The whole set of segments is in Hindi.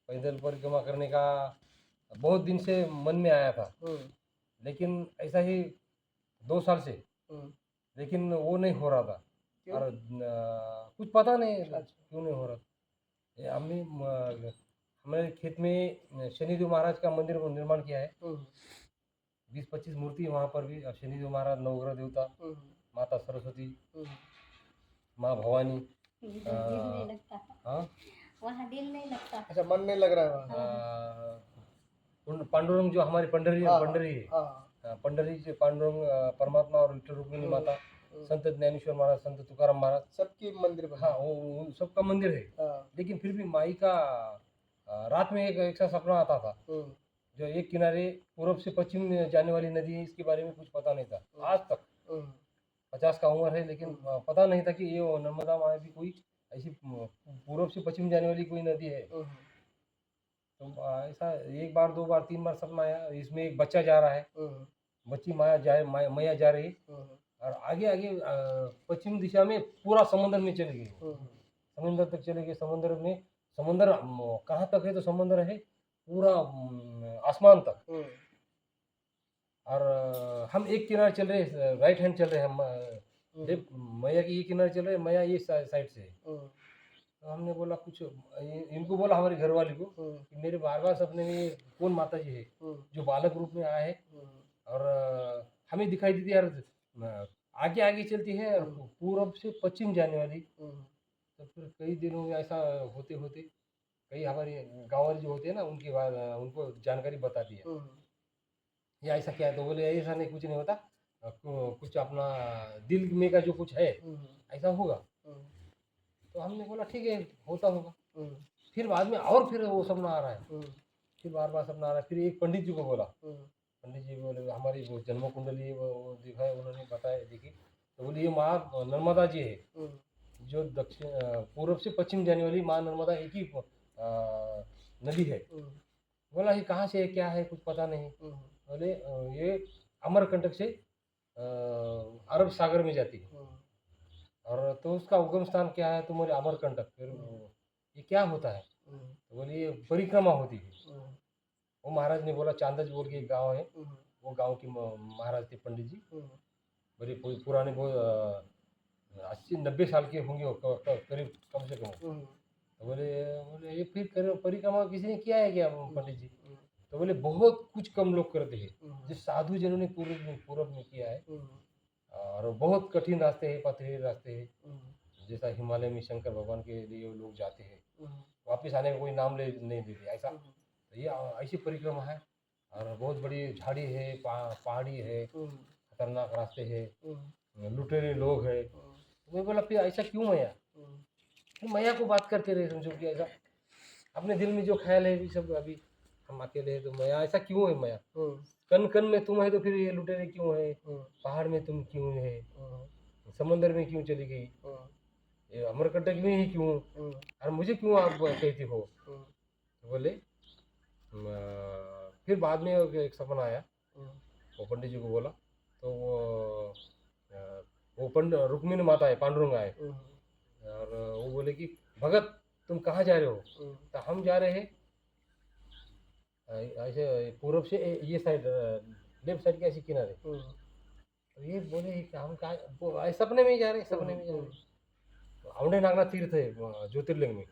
पैदल परिक्रमा करने का बहुत दिन से मन में आया था, लेकिन ऐसा ही 2 साल से, लेकिन वो नहीं हो रहा था। क्यों? और कुछ पता नहीं अच्छा। क्यों नहीं हो रहा। ये हमारे खेत में शनिदेव महाराज का मंदिर निर्माण किया है। 20-25 मूर्ति है वहाँ पर भी। और शनिदेव महाराज, नवग्रह देवता, माता सरस्वती, माँ भवानी। दिल नहीं लगता, हाँ, वहाँ दिल नहीं लगता। अच्छा, मन नहीं लग रहा है वहाँ। पांडुरंग जो हमारी पंडरी हाँ, पंडरी है, हाँ, पंडरी से पांडुरंग परमात्मा और विठ्ठल रुक्मिणी माता, संत ज्ञानेश्वर महाराज, संत तुकाराम महाराज, सबकी मंदिर बना। हाँ वो सबका मंदिर है। हाँ, लेकिन फिर भी माई का रात में एक सा सपना आता था, जो एक किनारे पूर्व से पश्चिम जाने वाली नदी है, इसके बारे में कुछ पता नहीं था आज तक। 50 का उम्र है, लेकिन पता नहीं था कि ये नर्मदा माँ भी कोई ऐसी पूर्व से पश्चिम जाने वाली कोई नदी है। तो ऐसा 1 बार 2 बार 3 बार सपना आया। इसमें एक बच्चा जा रहा है, बच्ची मैया जा रही, और आगे आगे पश्चिम दिशा में पूरा समुद्र में चले गए, समुद्र तक चले गए। समुद्र कहाँ तक है? तो समुद्र है पूरा आसमान तक। और हम एक किनारे चल रहे, राइट हैंड चल रहे हम, मैया की ये किनारे चल रहे, मैया ये साइड से है। तो हमने बोला कुछ, इनको बोला हमारे घर वाले को कि मेरे बार बार सपने में कौन माता जी है जो बालक रूप में आया है, और हमें दिखाई देती है यार, आगे आगे चलती है और पूर्व से पश्चिम जाने वाली। तो फिर कई दिनों में ऐसा होते होते कई हमारे गाँव वाले जो होते हैं ना, उनके बाद उनको जानकारी बताती है ये ऐसा क्या है। तो बोले ऐसा नहीं, कुछ नहीं होता, कुछ अपना दिल में का जो कुछ है ऐसा होगा। तो हमने बोला ठीक है, होता होगा। फिर बाद में और फिर वो सपना आ रहा है, फिर बार बार सपना आ रहा है। फिर एक पंडित जी को बोला, पंडित जी बोले हमारी वो जन्म कुंडली वो दिखाए, उन्होंने बताया, देखी। तो बोले ये माँ नर्मदा जी है, जो दक्षिण पूर्व से पश्चिम जाने वाली माँ नर्मदा एक ही नदी है। बोला ये कहाँ से है, क्या है, कुछ पता नहीं। बोले ये अमरकंटक से अरब सागर में जाती है, और तो उसका उगम स्थान क्या है? तो बोले अमरकंटक। फिर ये क्या होता है? तो बोले ये परिक्रमा होती है। वो महाराज ने बोला, चांदज बोल के एक गाँव है, वो गाँव के महाराज थे पंडित जी, बड़े पुराने, बहुत 80-90 साल के होंगे वो, करीब, कम से कम। तो बोले बोले ये फिर परिक्रमा किसी ने किया है क्या पंडित जी? तो बोले बहुत कुछ कम लोग करते हैं, जो साधु जनों ने पूर्व में किया है। और बहुत कठिन रास्ते हैं, पथरीले रास्ते हैं, जैसा हिमालय में शंकर भगवान के लिए लोग जाते हैं, वापस आने का कोई नाम ले नहीं लेते ऐसा। तो ये ऐसी परिक्रमा है, और बहुत बड़ी झाड़ी है, पहाड़ी है, खतरनाक रास्ते है, लुटेरे लोग है। तो मैं बोला फिर ऐसा क्यों मैया? फिर मैया को बात करते रहे, समझो कि ऐसा अपने दिल में जो ख्याल है, भी सब अभी हम अकेले हैं, तो मैया ऐसा क्यों है? मैया कन कन में तुम है, तो फिर ये लुटेरे क्यों है? पहाड़ में तुम क्यों है? समंदर में क्यों चली गई? ये अमरकंटक में ही क्यों? और मुझे क्यों आप कहती हो? तो बोले फिर बाद में एक सपना आया, वो पंडित जी को बोला, तो वो पंडित रुक्मिणी माता है, पांडुरंग आए, और वो बोले कि भगत तुम कहाँ जा रहे हो? तो हम जा रहे हैं ऐसे पूर्व से ये साइड, लेफ्ट साइड के ऐसे किनारे। तो ये बोले कि हम कहाँ, सपने में ही जा रहे हैं, सपने में जा रहे हैं। तो औंढे नागनाथ तीर्थ है ज्योतिर्लिंग में,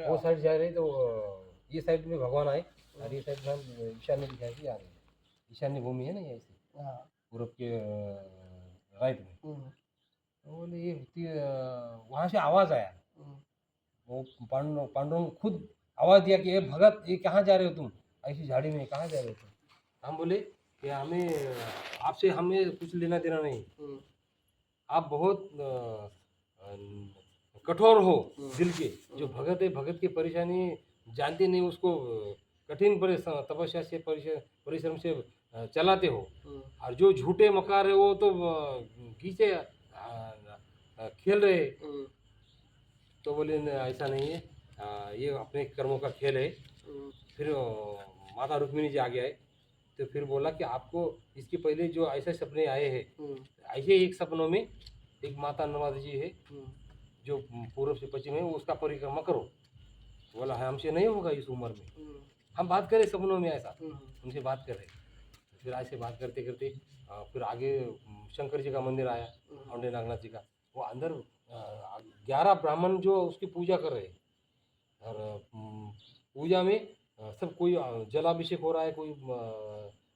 वो साइड जा रहे हैं। तो ये साइड में भगवान आए, और ये साइड में हम ईशान्य दिखा के आ रहे हैं। ईशान्य भूमि है ना ये, ऐसे पूर्व के राइट में। तो बोले ये वहाँ से आवाज़ आया, वो पांडुरंग खुद आवाज़ दिया कि ये भगत ये कहाँ जा रहे हो तुम, ऐसी झाड़ी में कहाँ जा रहे हो तुम? हम बोले कि हमें आपसे हमें कुछ लेना देना नहीं, आप बहुत कठोर हो दिल के। जो भगत है, भगत की परेशानी जानते नहीं, उसको कठिन तपस्या से परिश्रम से चलाते हो। और जो झूठे मकार है वो तो खींचे खेल रहे। तो बोले ऐसा नहीं है, ये अपने कर्मों का खेल है। फिर माता रुक्मिणी जी आगे आए, तो फिर बोला कि आपको इसके पहले जो ऐसे सपने आए हैं, ऐसे एक सपनों में एक माता नर्मदा जी है जो पूर्व से पश्चिम है, उसका परिक्रमा करो। बोला है हमसे नहीं होगा इस उम्र में, हम बात करें सपनों में ऐसा, उनसे बात कर रहे। फिर ऐसे बात करते करते फिर आगे शंकर जी का मंदिर आया, औंढे नागनाथ जी का। वो अंदर 11 ब्राह्मण जो उसकी पूजा कर रहे हैं, और पूजा में सब कोई जलाभिषेक हो रहा है, कोई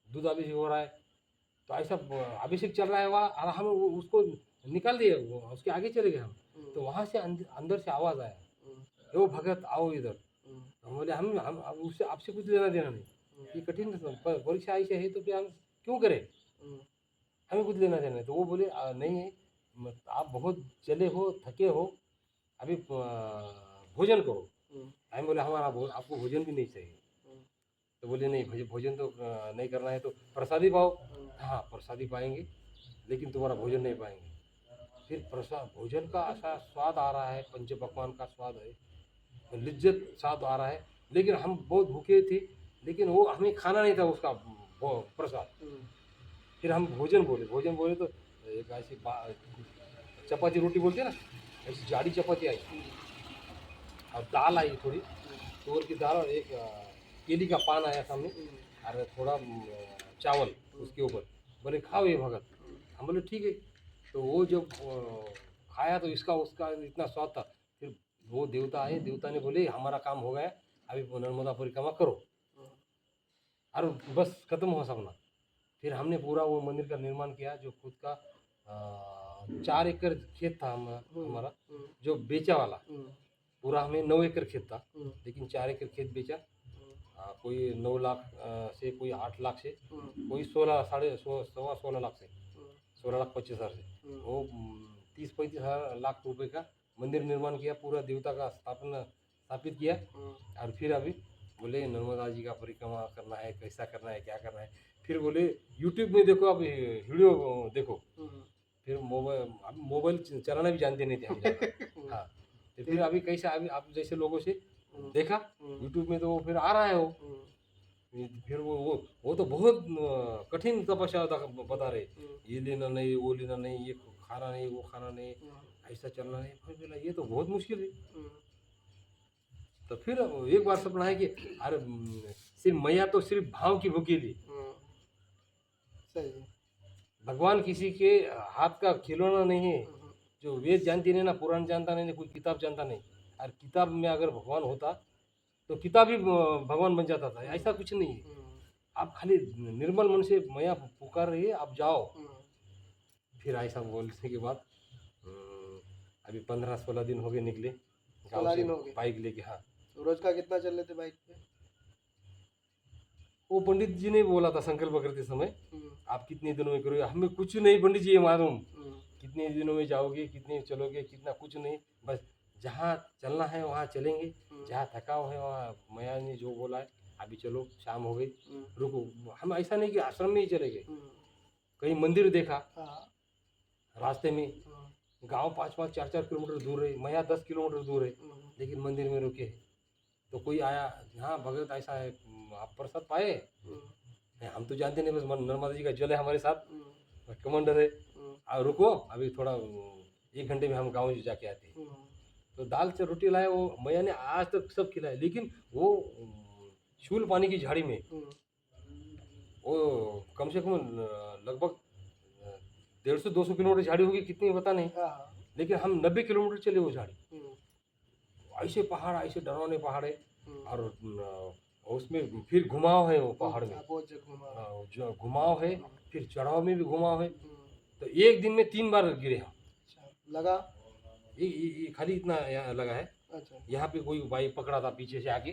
दूधाभिषेक हो रहा है। तो ऐसा अभिषेक चल रहा है वहाँ, और हम उसको निकाल दिए, उसके आगे चले गए हम। तो वहाँ से अंदर से आवाज़ आया, वो भगत आओ इधर। हम बोले हम उससे आपसे कुछ लेना देना नहीं, ये कठिन परीक्षा ऐसे है तो फिर हम क्यों करें, हमें कुछ लेना देना नहीं। तो वो बोले नहीं है, आप बहुत चले हो, थके हो, अभी भोजन करो। हम बोले हमारा आपको भोजन भी नहीं चाहिए। तो बोले नहीं भोजन तो नहीं करना है, तो प्रसादी पाओ। हाँ प्रसादी पाएंगे, लेकिन तुम्हारा भोजन नहीं पाएंगे। फिर प्रसाद भोजन का ऐसा स्वाद आ रहा है, पंच पकवान का स्वाद है, लिज्जत स्वाद आ रहा है, लेकिन हम बहुत भूखे थे, लेकिन वो हमें खाना नहीं था उसका प्रसाद। फिर हम भोजन बोले तो एक ऐसी चपाती रोटी बोलते हैं ना, ऐसी जाड़ी चपाती आई, और दाल आई थोड़ी, तुअर की दाल, और एक केली का पान आया सामने, और थोड़ा चावल उसके ऊपर। बोले खाओ ये भगत। हम बोले ठीक है। तो वो जब खाया तो इसका उसका इतना स्वाद था। फिर वो देवता आए, देवता ने बोले हमारा काम हो गया, अभी नर्मदा परिक्रमा करो, और बस खत्म हुआ सपना। फिर हमने पूरा वो मंदिर का निर्माण किया, जो खुद का 4 एकड़ खेत था हमारा, जो बेचा वाला। पूरा हमें 9 एकड़ खेत था, लेकिन 4 एकड़ खेत बेचा। कोई 9 लाख से, कोई 8 लाख से, कोई 16 लाख से, 16,25,000 से, वो 30-35 लाख रुपए का मंदिर निर्माण किया, पूरा देवता का स्थापित किया। और फिर अभी बोले नर्मदा जी का परिक्रमा करना है, कैसा करना है, क्या करना है। फिर बोले यूट्यूब में देखो, आप वीडियो देखो। फिर मोबाइल चलाना भी जानते नहीं थे हम ज़्यादा। हाँ, तो फिर अभी कैसा, अभी आप जैसे लोगों से देखा यूट्यूब में, तो वो फिर आ रहा है वो। फिर वो तो बहुत कठिन तपस्या बता रहे, ये लेना नहीं, वो लेना नहीं, ये खाना नहीं, वो खाना नहीं, ऐसा चलना नहीं। फिर बोला ये तो बहुत मुश्किल है। तो फिर एक बार सपना है कि अरे सिर्फ मैया तो सिर्फ भाव की भूखी थी, सही है। भगवान किसी के हाथ का खिलौना नहीं है, जो वेद जानती नहीं ना, पुराण जानता नहीं, कोई किताब जानता नहीं। और किताब में अगर भगवान होता तो किताब ही भगवान बन जाता था, ऐसा कुछ नहीं है। आप खाली निर्मल मन से मैया पुकार रही है, आप जाओ। फिर ऐसा बोलने के बाद अभी 15-16 दिन हो गए निकले गाँव 16 से दिन हो गए। बाइक लेके। हाँ, रोज का कितना चल रहे थे बाइक पे? वो पंडित जी ने बोला था संकल्प करते समय, आप कितने दिनों में करोगे। हमें कुछ नहीं पंडित जी, ये मालूम कितने दिनों में जाओगे, कितने चलोगे, कितना, कुछ नहीं। बस जहाँ चलना है वहाँ चलेंगे, जहाँ थकाव है वहाँ मैया ने जो बोला है, अभी चलो शाम हो गई, रुको। हम ऐसा नहीं कि आश्रम में ही चले गए, कहीं मंदिर देखा रास्ते में। गांव 5-5, 4-4 किलोमीटर दूर है, मैया 10 किलोमीटर दूर है, लेकिन मंदिर में रुके। तो कोई आया, हाँ भगत ऐसा है, आप प्रसाद पाए? नहीं, हम तो जानते नहीं, बस नर्मदा जी का जल है हमारे साथ, कमांडर है, और रुको अभी थोड़ा 1 घंटे में हम गाँव जाके आते हैं। तो दाल से रोटी लाए, वो मैया ने आज तक सब खिलाए, लेकिन वो शूल पानी की झाड़ी में, वो कम से कम लगभग 150-200 किलोमीटर झाड़ी होगी, कितनी पता नहीं, लेकिन हम 90 किलोमीटर चले वो झाड़ी। ऐसे पहाड़, ऐसे डरावने पहाड़ है, और उसमें फिर घुमाव है वो पहाड़ में, जो घुमाव है, फिर चढ़ाव में भी घुमाव है। तो एक दिन में 3 बार गिरे हम। लगा ये खाली इतना यहाँ लगा है। अच्छा। यहाँ पे कोई बाइक पकड़ा था पीछे से आके,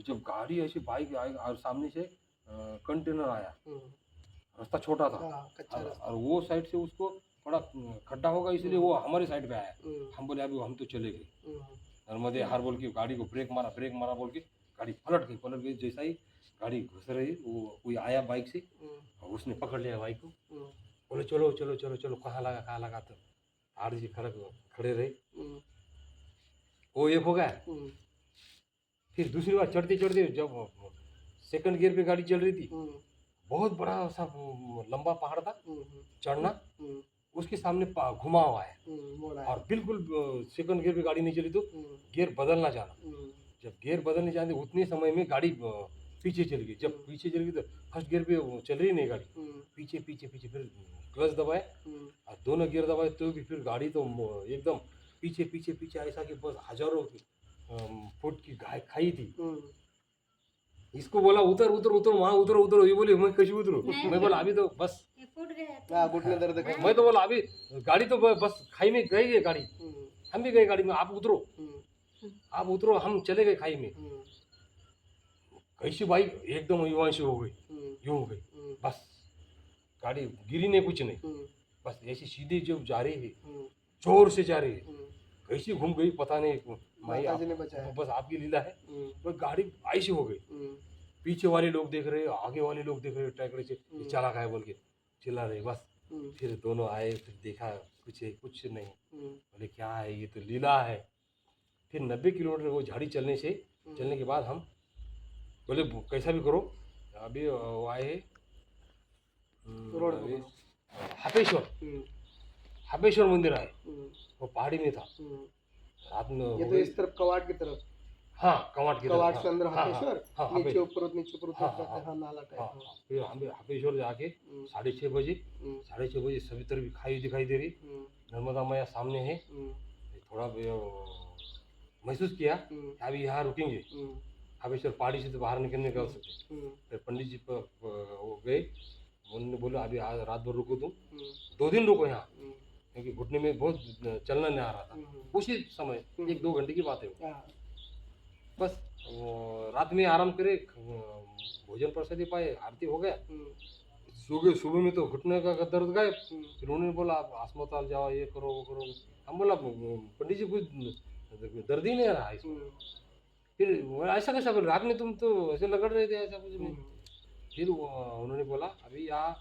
जब गाड़ी ऐसी बाइक आई और सामने से कंटेनर आया, रास्ता छोटा था, कच्चा रास्ता, और वो साइड से उसको थोड़ा खड्डा होगा, इसलिए वो हमारे साइड पे आया। हम बोले अभी हम तो चले गए, नर्मदे हार बोल के गाड़ी को ब्रेक मारा बोल के गाड़ी पलट गई। जैसा ही गाड़ी घुस रही, वो कोई आया बाइक से, और उसने पकड़ लिया बाइक को, बोले चलो चलो चलो चलो, कहाँ लगा। तो आर जी खड़े रहे, वो एक हो गया। फिर दूसरी बार चढ़ते जब सेकंड गियर पे गाड़ी चल रही थी, बहुत बड़ा सा लंबा पहाड़ था चढ़ना, हम्म, उसके सामने घुमा हुआ है मोड़ आया। और बिल्कुल सेकंड गियर पे गाड़ी नहीं चली तो गियर बदलना जाना। जब गियर बदलने जाने उतने समय में गाड़ी पीछे चल गई। जब पीछे चल गई तो फर्स्ट गियर पे वो चल रही नहीं गाड़ी, पीछे पीछे पीछे फिर क्लच दबाए और दोनों गियर दबाए तो भी फिर गाड़ी तो एकदम पीछे पीछे पीछे ऐसा कि बस हजारों फुट की खाई थी। इसको बोला उतर उतर उतर वहाँ उतरो उतरो, ये बोली मैं कैसे उतरूँ? नहीं। मैं बोला अभी तो बस, ये फूट गए हाँ, घुटने दर्द कर। मैं तो बोला अभी गाड़ी तो बस खाई में गई है गाड़ी, हम भी गए गाड़ी में, आप उतरो आप उतरो, हम चले गए खाई में। कैसी बाइक एकदम युवा से हो गई, यूं हो गई, बस गाड़ी गिरी नहीं कुछ नहीं, बस ऐसी सीधी जो जा रही है जोर से जा रही है, कैसी घूम गई पता नहीं। माई माताजी ने बचाया। बस आपकी लीला है। बस गाड़ी ऐसी हो गई, पीछे वाले लोग देख रहे, आगे वाले लोग देख रहे, ट्रैक्टर से ये चला गया बोल के चिल्ला रहे। बस फिर दोनों आए, फिर देखा कुछ है कुछ नहीं, बोले क्या है ये तो लीला है। फिर 90 किलोमीटर वो झाड़ी चलने के बाद हम बोले कैसा भी करो अभी वो आए रोड अभी हापेश्वर मंदिर आए, वो पहाड़ी में था रात में ये हो तो गई। इस तरफ कवाट की तरफ, हाँ कवाट की तरफ, कवाट से अंदर हाँ, हाँ, हापेश्वर, हाँ, नीचे हापे- ऊपर नीचे ऊपर हाँ, उतर हाँ, हाँ, नाला टाइप। हाँ, हाँ। फिर हम हापेश्वर जाके 6:30 बजे 6:30 सभी तरफ खाई दिखाई दे रही, नर्मदा मैया सामने है। थोड़ा महसूस किया कि अभी यहाँ रुकेंगे, हापेश्वर पहाड़ी से तो बाहर निकलने का सकते। फिर पंडित जी पर वो गए, उन्होंने बोला अभी आज रात भर रुको तुम, 2 दिन रुको यहाँ, क्योंकि घुटने में बहुत चलना नहीं आ रहा था उसी समय, 1-2 घंटे की बात है वो। बस रात में आराम करे, भोजन प्रसादी पाए, आरती हो गया, सुबह में तो घुटने का दर्द गए। फिर उन्होंने बोला आप अस्पताल जाओ, ये करो वो करो। हम बोला पंडित जी कुछ दर्द ही नहीं आ रहा है इसमें। फिर ऐसा कैसा बोल, रात में तुम तो ऐसे लगड़ रहे थे, ऐसा कुछ नहीं। फिर उन्होंने बोला अभी यहाँ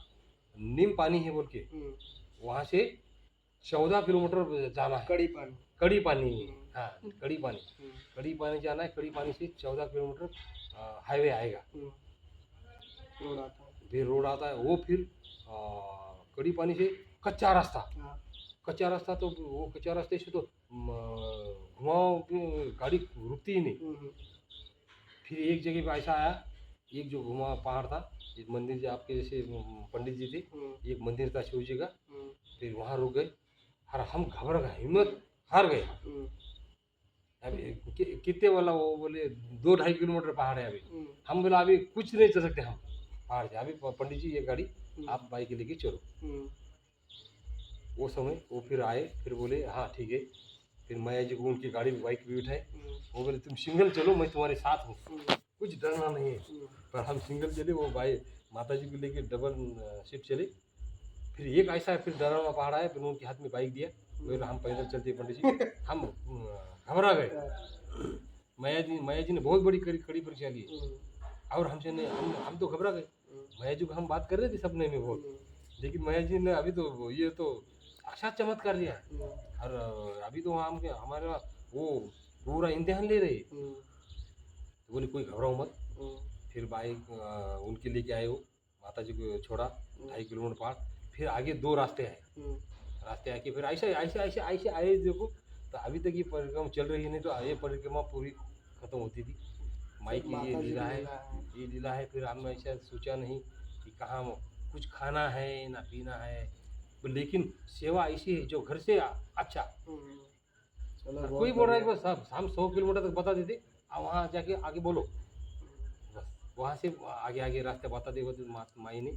नीम पानी है बोल के, वहाँ से 14 किलोमीटर जाना है। कड़ी पानी। कड़ी पानी, हाँ कड़ी पानी जाना है। कड़ी पानी से 14 किलोमीटर हाईवे आएगा, रोड आता है। फिर रोड आता है वो। फिर कड़ी पानी से कच्चा रास्ता, तो वो कच्चा रास्ते से तो घुमाओ गाड़ी रुकती ही नहीं। फिर एक जगह पे ऐसा आया, एक जो घुमा पहाड़ था, एक मंदिर जो आपके जैसे पंडित जी थे, एक मंदिर था शिव जी का, फिर वहाँ रुक गए और हम घबरा गए, हिम्मत हार गए। अभी कितने वाला वो बोले 2-2.5 किलोमीटर पहाड़ है अभी। हम बोला अभी कुछ नहीं चल सकते हम पहाड़ से, अभी पंडित जी ये गाड़ी आप बाइक लेके चलो। वो समय वो फिर आए, फिर बोले हाँ ठीक है। फिर मैया जी को उनकी गाड़ी में बाइक भी उठाए, वो बोले तुम सिंगल चलो, मैं तुम्हारे साथ हूँ, कुछ डरना नहीं है। पर हम सिंगल चले, वो भाई माता जी को लेके डबल शिफ्ट चले। फिर एक ऐसा है, फिर डरावना पहाड़ आया, फिर उनके हाथ में बाइक दिया, बोले हम पैदल चलते पंडित जी। हम घबरा गए। मैया जी ने बहुत बड़ी कड़ी परीक्षा ली और हमसे नहीं, हम तो घबरा गए। मैया जी को हम बात कर रहे थे सपने में बहुत, लेकिन मैया जी ने अभी तो ये तो साक्षात चमत्कार लिया है। और अभी तो हम हमारे वो पूरा इम्तिहान ले रहे, तो बोले कोई घबराओ मत। फिर बाइक उनके लेके आए, वो माता जी को छोड़ा 2.5 किलोमीटर पहाड़। फिर आगे 2 रास्ते आके फिर ऐसे ऐसे ऐसे ऐसे आए देखो, तो अभी तक ये परिक्रमा चल रही है, नहीं तो ये परिक्रमा पूरी खत्म होती थी। माई की ये लीला है। फिर हमने ऐसा सोचा नहीं कि कहाँ कुछ खाना है ना पीना है, लेकिन सेवा ऐसी है जो घर से अच्छा। कोई बोल रहा है बस हम 100 किलोमीटर तक बता देते, वहाँ जाके आगे बोलो, बस वहाँ से आगे रास्ते बताते माई ने